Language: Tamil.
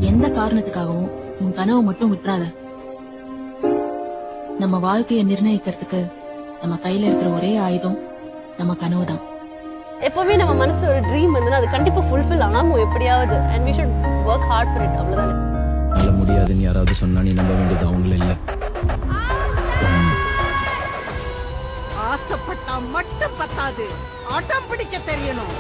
எந்த காரணத்துக்காகவும் உன் கனவை மட்டும் விட்டுறாத. நம்ம வாழ்க்கையை நிர்ணயிக்கிறதுக்கு நம்ம கையில இருக்கிற ஒரே ஆயுதம் நம்ம கனவு தான். எப்பவுமே நம்ம மனசு ஒரு ட்ரீம் வந்து அது கண்டிப்பா ஃபுல்ஃபில் ஆகும் எப்படியாவது. and we should work hard for it. அவ்வளவுதான். நல்ல முடியாதுன்னு யாராவது சொன்னா நீ நம்ப வேண்டியது அவங்கள இல்ல. ஆசைப்பட்டா மட்டும் பத்தாது, ஆட்டம் பிடிக்க தெரியணும்.